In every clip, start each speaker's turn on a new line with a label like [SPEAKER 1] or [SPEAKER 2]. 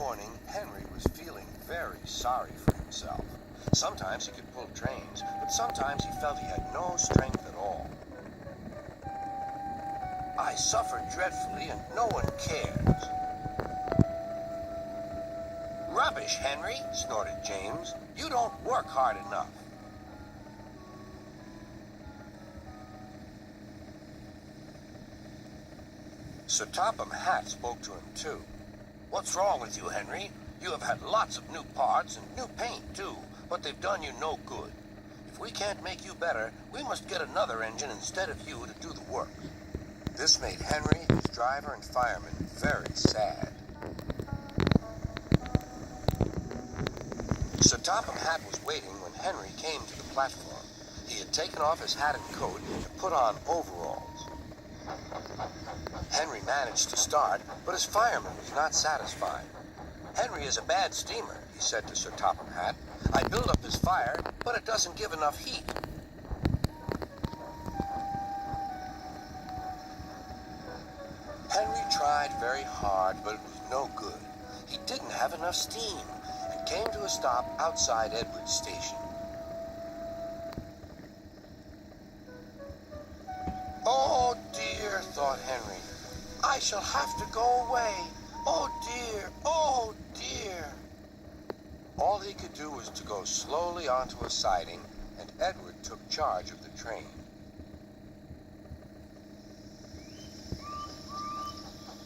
[SPEAKER 1] morning, Henry was feeling very sorry for himself. Sometimes he could pull trains, but sometimes he felt he had no strength at all. I suffer dreadfully and no one cares. Rubbish, Henry, snorted James. You don't work hard enough. Sir Topham Hatt spoke to him too. What's wrong with you, Henry? You have had lots of new parts and new paint too, but they've done you no good. If we can't make you better, we must get another engine instead of you to do the work. This made Henry, his driver, and fireman very sad. Sir Topham Hatt was waiting when Henry came to the platform. He had taken off his hat and coat and put on overalls. Henry managed to start, but his fireman was not satisfied. Henry is a bad steamer, he said to Sir Topham Hatt. I build up his fire, but it doesn't give enough heat. Henry tried very hard, but it was no good. He didn't have enough steam and came to a stop outside Edward's station. Oh dear, thought Henry. I shall have to go away. Oh dear, oh dear. All he could do was to go slowly onto a siding, and Edward took charge of the train.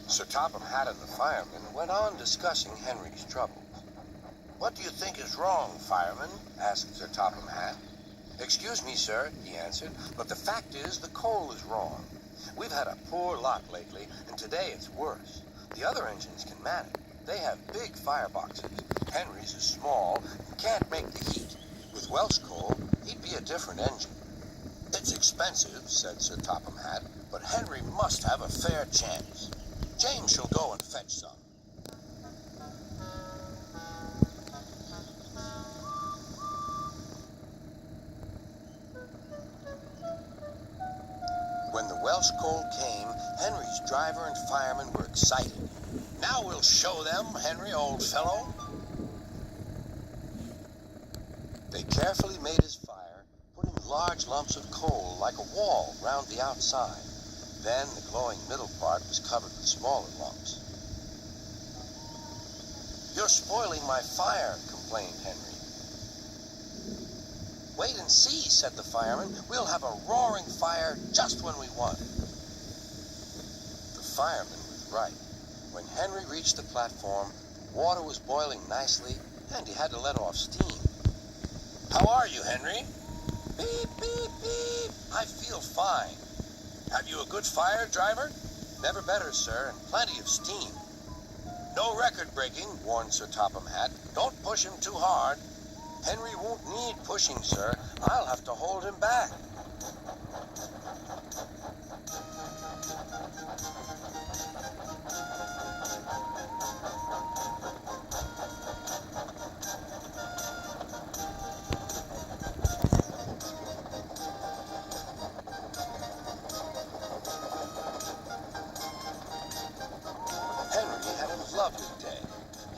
[SPEAKER 1] Sir Topham Hatt and the fireman went on discussing Henry's troubles. What do you think is wrong, fireman? Asked Sir Topham Hatt. Excuse me, sir, he answered, but the fact is the coal is wrong. We've had a poor lot lately, and today it's worse. The other engines can manage. They have big fireboxes. Henry's is small and can't make the heat. With Welsh coal, he'd be a different engine. It's expensive, said Sir Topham Hatt, but Henry must have a fair chance. James shall go and fetch some. When the Welsh coal came, Henry's driver and fireman were excited. Now we'll show them, Henry, old fellow. They carefully made his fire, putting large lumps of coal like a wall round the outside. Then the glowing middle part was covered with smaller lumps. You're spoiling my fire, complained Henry. Wait and see, said the fireman. We'll have a roaring fire just when we want it. The fireman was right. When Henry reached the platform, water was boiling nicely, and he had to let off steam. How are you, Henry? Beep, beep, beep. I feel fine. Have you a good fire, driver? Never better, sir, and plenty of steam. No record breaking, warned Sir Topham Hatt. Don't push him too hard. Henry won't need pushing, sir. I'll have to hold him back. Henry had a lovely day.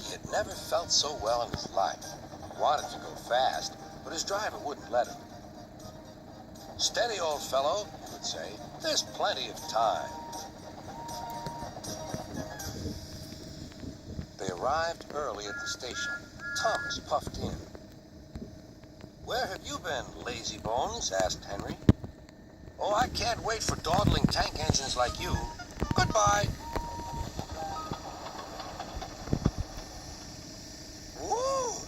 [SPEAKER 1] He had never felt so well in his life. He wanted to go fast, but his driver wouldn't let him. Steady, old fellow, he would say. There's plenty of time. They arrived early at the station. Thomas puffed in. Where have you been, lazy bones? Asked Henry. Oh, I can't wait for dawdling tank engines like you. Goodbye. Whoosh,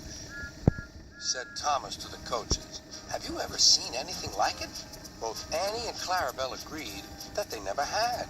[SPEAKER 1] said Thomas to the coaches. Have you ever seen anything like it? Both Annie and Clarabelle agreed that they never had.